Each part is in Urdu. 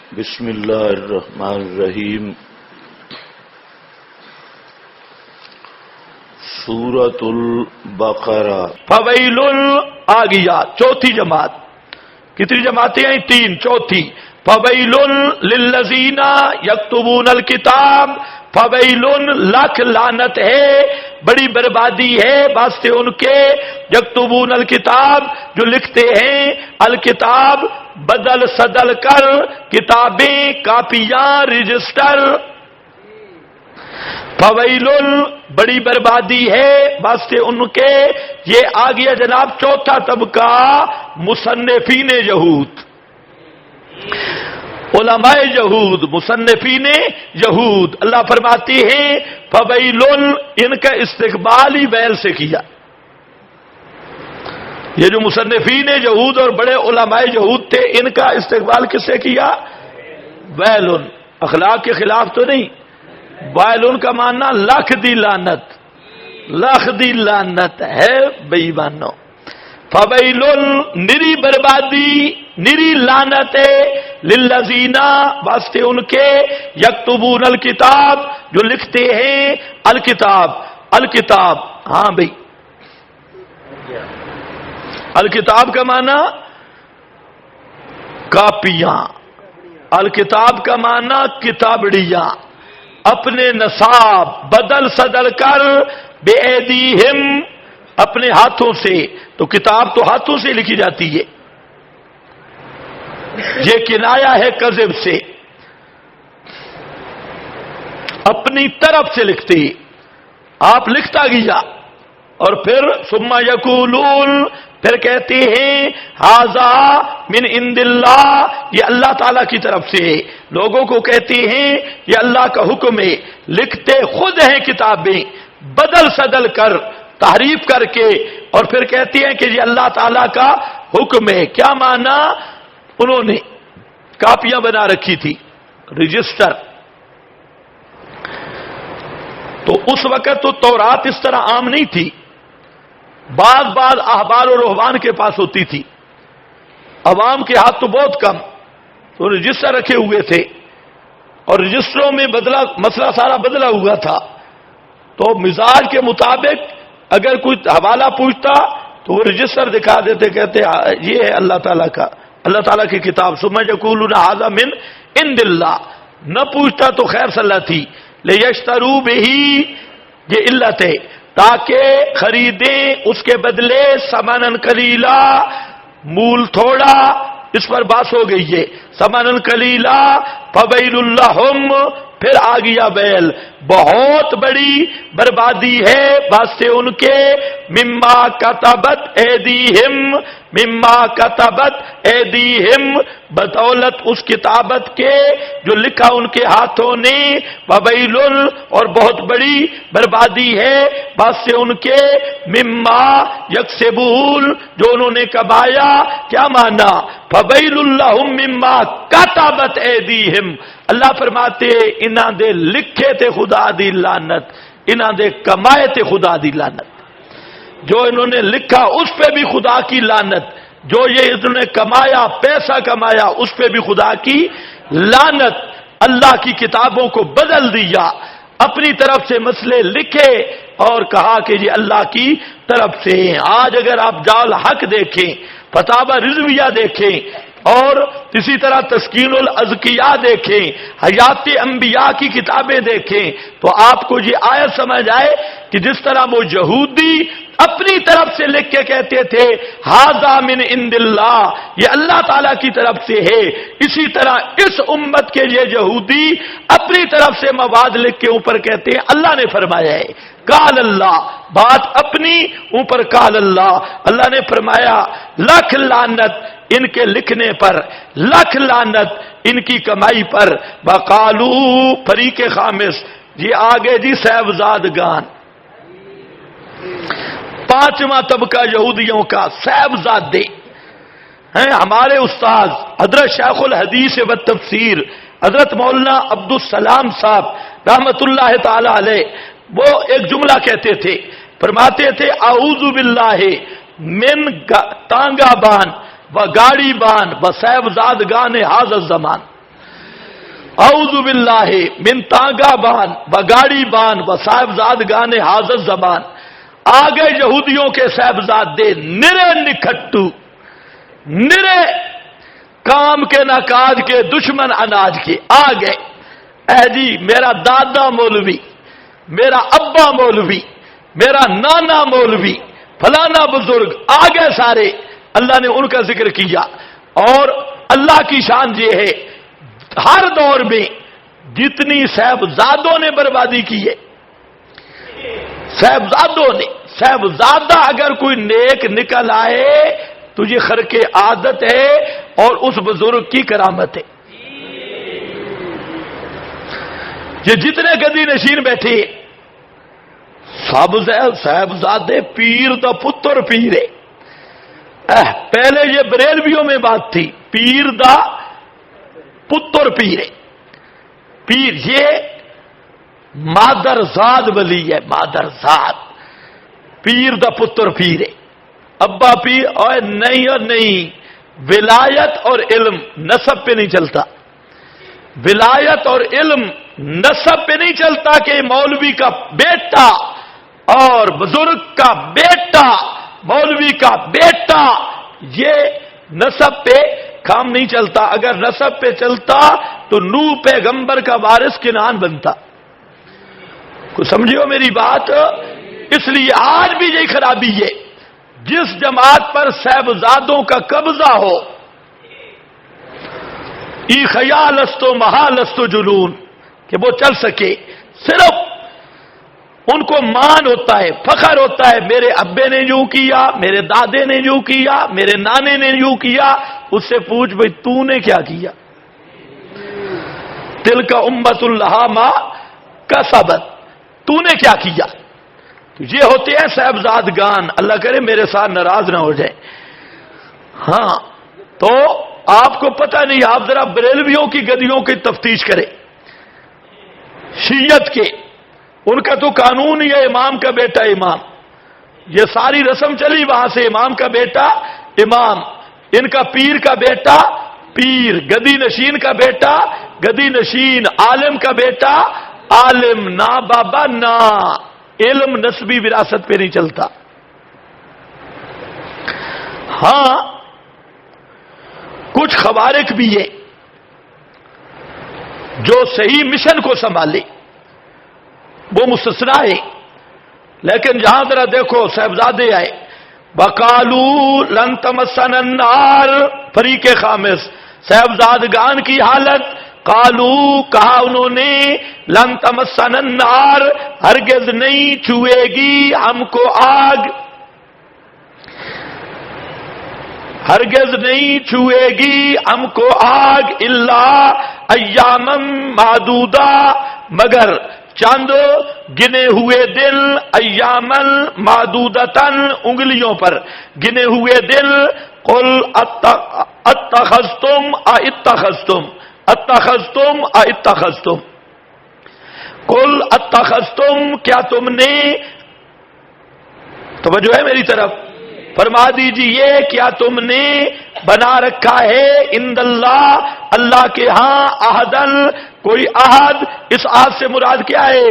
بسم اللہ الرحمن الرحیم۔ سورۃ البقرہ۔ فویل آ گیا چوتھی جماعت۔ کتنی جماعتیں ہیں؟ تین، چوتھی فویل للذین یکتبون الکتاب۔ فویل لاکھ لعنت ہے، بڑی بربادی ہے واسطے ان کے یکتبون الکتاب جو لکھتے ہیں الکتاب بدل سدل کر، کتابیں، کاپیاں، رجسٹر۔ فویل بڑی بربادی ہے واسطے ان کے۔ یہ آ گیا جناب چوتھا طبقہ، مصنفین یہود، علماء یہود، مصنفین یہود۔ اللہ فرماتے ہیں فویل، ان کا استقبال ہی ویل سے کیا۔ یہ جو مصنفین یہود اور بڑے علماء یہود تھے، ان کا استقبال کس سے کیا؟ ویل، اخلاق کے خلاف تو نہیں۔ ویل کا معنی لاکھ دی لعنت، لاکھ دی لعنت ہے بے ایمانو۔ فویل نری بربادی، نری لعنت ہے، للذین واسطے ان کے یکتبون الکتاب جو لکھتے ہیں الکتاب۔ الکتاب، ہاں بھائی، الکتاب کا معنی کاپیاں، الکتاب کا معنی کتابڑیاں، اپنے نصاب بدل سدل کر، بے ایدیہم اپنے ہاتھوں سے۔ تو کتاب تو ہاتھوں سے لکھی جاتی ہے، یہ کنایا ہے کذب سے، اپنی طرف سے لکھتے۔ آپ لکھتا گیا اور پھر ثم یقولون، پھر کہتے ہیں ھذا من عند اللہ، یہ اللہ تعالی کی طرف سے ہے۔ لوگوں کو کہتے ہیں یہ اللہ کا حکم ہے، لکھتے خود ہیں کتابیں بدل سدل کر، تحریف کر کے، اور پھر کہتے ہیں کہ یہ اللہ تعالی کا حکم ہے۔ کیا معنی؟ انہوں نے کاپیاں بنا رکھی تھی، رجسٹر۔ تو اس وقت تو تورات اس طرح عام نہیں تھی، بعض احبار و رہبان کے پاس ہوتی تھی، عوام کے ہاتھ تو بہت کم۔ تو رجسٹر رکھے ہوئے تھے اور رجسٹروں میں مسئلہ سارا بدلا ہوا تھا۔ تو مزاج کے مطابق اگر کوئی حوالہ پوچھتا تو وہ رجسٹر دکھا دیتے، کہتے یہ ہے اللہ تعالیٰ کا، اللہ تعالیٰ کی کتاب۔ ثم یقولون ھذا من عند اللہ، نہ پوچھتا تو خیر صلاح تھی۔ لیشتروا بہ، یہ علت ہے، تاکہ خریدیں اس کے بدلے ثمنا قلیلا، مول تھوڑا۔ اس پر بات ہو گئی ہے، ثمنا قلیلا۔ فویل لہم، پھر آ گیا ویل، بہت بڑی بربادی ہے واسطے ان کے، مما کتبت ایدیہم، مما کتبت ایدیہم، بدولت اس کتابت کے جو لکھا ان کے ہاتھوں نے، وویل، اور بہت بڑی بربادی ہے واسطے ان کے، مما یکسبون، جو انہوں نے کمایا۔ کیا مانا؟ فویل لہم مما کتبت ایدیہم، اللہ فرماتے انہاں دے لکھے تے خدا دی لعنت، انہاں دے کمائے تے خدا دی لعنت۔ جو انہوں نے لکھا اس پہ بھی خدا کی لعنت، جو یہ انہوں نے کمایا، پیسہ کمایا، اس پہ بھی خدا کی لعنت۔ اللہ کی کتابوں کو بدل دیا، اپنی طرف سے مسئلے لکھے اور کہا کہ یہ اللہ کی طرف سے ہیں۔ آج اگر آپ جال حق دیکھیں، فتاوی رضویہ دیکھیں، اور اسی طرح تسکین الاذکیاء دیکھیں، حیات انبیاء کی کتابیں دیکھیں، تو آپ کو یہ آیت سمجھ آئے کہ جس طرح وہ یہودی اپنی طرف سے لکھ کے کہتے تھے ھذا من عند اللہ، یہ اللہ تعالیٰ کی طرف سے ہے، اسی طرح اس امت کے یہ یہودی اپنی طرف سے مواد لکھ کے اوپر کہتے ہیں اللہ نے فرمایا ہے، قال اللہ، بات اپنی اوپر قال اللہ، اللہ نے فرمایا۔ لاکھ لعنت ان کے لکھنے پر، لاکھ لعنت ان کی کمائی پر۔ وقالو، فریق خامس، یہ آگے جی صاحبزادگان، پانچواں طبقہ یہودیوں کا صاحبزادے ہیں۔ ہمارے استاد حضرت شیخ الحدیث و تفسیر حضرت مولانا عبدالسلام صاحب رحمت اللہ تعالی علیہ، وہ ایک جملہ کہتے تھے، فرماتے تھے اعوذ باللہ من تانگا بان و گاڑی بان و صاحبزادگان حاضر زمان، اعوذ باللہ من تانگا بان و گاڑی بان و صاحبزادگان حاضر زبان. آ گئے یہودیوں کے صاحبزادے نرے نکھٹو، نرے کام کے نہ کاج کے، دشمن اناج کے. آ گئے اے جی میرا دادا مولوی، میرا ابا مولوی، میرا نانا مولوی، فلانا بزرگ آ گئے سارے. اللہ نے ان کا ذکر کیا. اور اللہ کی شان یہ ہے ہر دور میں جتنی صاحبزادوں نے بربادی کی ہے، صاحبزادوں نے، صاحبزادہ اگر کوئی نیک نکل آئے تو یہ خرق عادت ہے اور اس بزرگ کی کرامت ہے. یہ جتنے گدی نشین بیٹھے صاحبزادے پیر دا پتر پیرے. پہلے یہ بریلویوں میں بات تھی، پیر دا پتر پیرے. پیر یہ مادر زاد ولی ہے، مادر زاد. پیر دا پتر پیرے، ابا پیر. اور نہیں اور نہیں، ولایت اور علم نسب پہ نہیں چلتا. ولایت اور علم نسب پہ نہیں چلتا کہ مولوی کا بیٹا اور بزرگ کا بیٹا، مولوی کا بیٹا، یہ نسب پہ کام نہیں چلتا. اگر نسب پہ چلتا تو نوح پیغمبر کا وارث کنعان بنتا. کچھ سمجھو میری بات. اس لیے آج بھی یہی خرابی ہے، جس جماعت پر صاحبزادوں کا قبضہ ہو، ای خیال است و محال است و جنون، کہ وہ چل سکے، صرف ان کو مان ہوتا ہے، فخر ہوتا ہے، میرے ابے نے یوں کیا، میرے دادے نے یوں کیا، میرے نانے نے یوں کیا. اس سے پوچھ بھئی تو نے کیا کیا؟ تلک امت لہا ما کسبت، تو نے کیا کیا؟ تو یہ ہوتے ہیں صاحبزادگان. اللہ کرے میرے ساتھ ناراض نہ ہو جائے. ہاں تو آپ کو پتہ نہیں، آپ ذرا بریلویوں کی گدیوں کی تفتیش کریں، شیعت کے. ان کا تو قانون ہی ہے امام کا بیٹا امام. یہ ساری رسم چلی وہاں سے، امام کا بیٹا امام، ان کا پیر کا بیٹا پیر، گدی نشین کا بیٹا گدی نشین، عالم کا بیٹا عالم. نہ بابا نہ، علم نسبی وراثت پہ نہیں چلتا. ہاں کچھ خوارق بھی ہے جو صحیح مشن کو سنبھالے، وہ مستثنا ہے. لیکن جہاں ذرا دیکھو صاحبزادے آئے، وقالوا لن تمسنا النار، فریق خامس صاحبزادگان کی حالت. قالو کہا انہوں نے، لن تمسنا النار، ہرگز نہیں چھوئے گی ہم کو آگ، ہرگز نہیں چھوئے گی ہم کو آگ. الا ایاما معدودہ، مگر چند گنے ہوئے دل، ایامن معدودتن، انگلیوں پر گنے ہوئے دل. قل اتخذتم اتخذتم اتخذتم اتخذتم، قل اتخذتم، کیا تم نے، توجہ ہے میری طرف، فرما دیجئے کیا تم نے بنا رکھا ہے عند اللہ، اللہ کے ہاں، عہدن، کوئی عہد. اس عہد سے مراد کیا ہے؟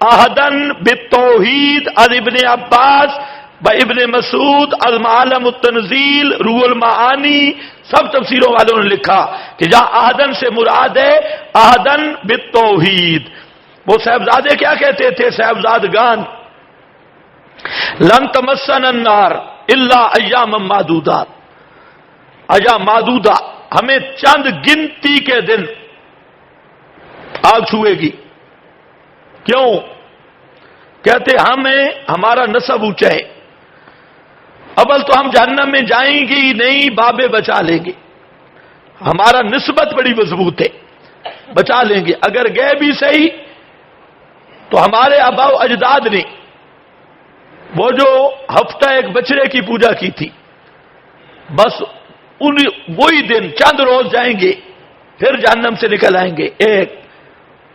عہدن بالتوحید. از ابن عباس و ابن مسعود المعالم التنزیل، روح المعانی، سب تفسیروں والوں نے لکھا کہ جہاں عہدن سے مراد ہے عہدن بالتوحید. وہ صاحبزادے کیا کہتے تھے صاحبزادگان؟ لن تمسنا النار الا ایام معدودات، ایام معدودہ، ہمیں چند گنتی کے دن آگ چھوئے گی. کیوں؟ کہتے ہمیں ہمارا نسب اونچا ہے، اول تو ہم جہنم میں جائیں گے ہی نہیں، بابے بچا لیں گے، ہمارا نسبت بڑی مضبوط ہے، بچا لیں گے. اگر گئے بھی صحیح تو ہمارے آبا و اجداد نے وہ جو ہفتہ ایک بچڑے کی پوجا کی تھی، بس وہی دن چند روز جائیں گے پھر جہنم سے نکل آئیں گے. ایک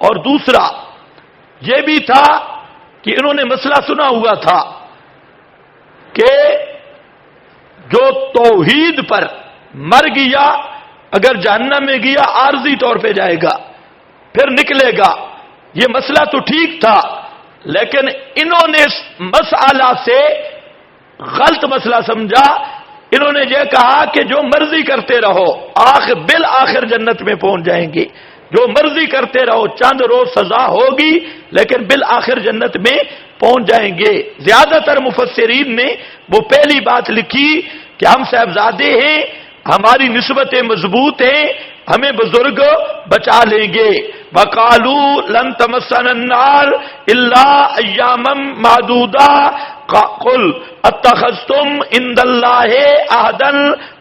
اور دوسرا یہ بھی تھا کہ انہوں نے مسئلہ سنا ہوا تھا کہ جو توحید پر مر گیا اگر جہنم میں گیا عارضی طور پہ جائے گا، پھر نکلے گا. یہ مسئلہ تو ٹھیک تھا، لیکن انہوں نے اس مسئلہ سے غلط مسئلہ سمجھا. انہوں نے یہ کہا کہ جو مرضی کرتے رہو بالآخر جنت میں پہنچ جائیں گے. جو مرضی کرتے رہو، چند روز سزا ہوگی لیکن بالآخر جنت میں پہنچ جائیں گے. زیادہ تر مفسرین نے وہ پہلی بات لکھی کہ ہم صاحبزادے ہیں، ہماری نسبتیں مضبوط ہیں، ہمیں بزرگ بچا لیں گے. وَقَالُوا لَن تَمَسَّنَا النَّارُ إِلَّا أَيَّامًا مَّعْدُودَةً قُلْ اتَّخَذْتُمْ عِندَ اللَّهِ عَهْدًا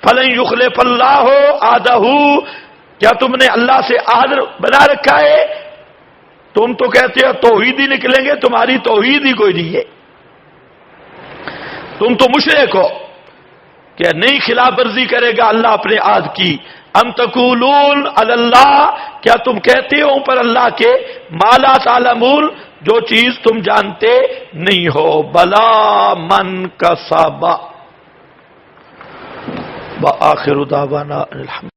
فَلَن يُخْلِفَ اللَّهُ عَهْدَهُ. کیا تم نے اللہ سے عہد بنا رکھا ہے؟ تم تو کہتے ہو توحید ہی نکلیں گے، تمہاری توحید ہی کوئی نہیں ہے. تم تو مشرک ہو کہ نہیں خلاف ورزی کرے گا اللہ اپنے عہد کی. ام تقولون علی اللہ، کیا تم کہتے ہو پر اللہ کے ما لا تعلمون، جو چیز تم جانتے نہیں ہو. بلا من کسب. وآخر دعوانا الحمد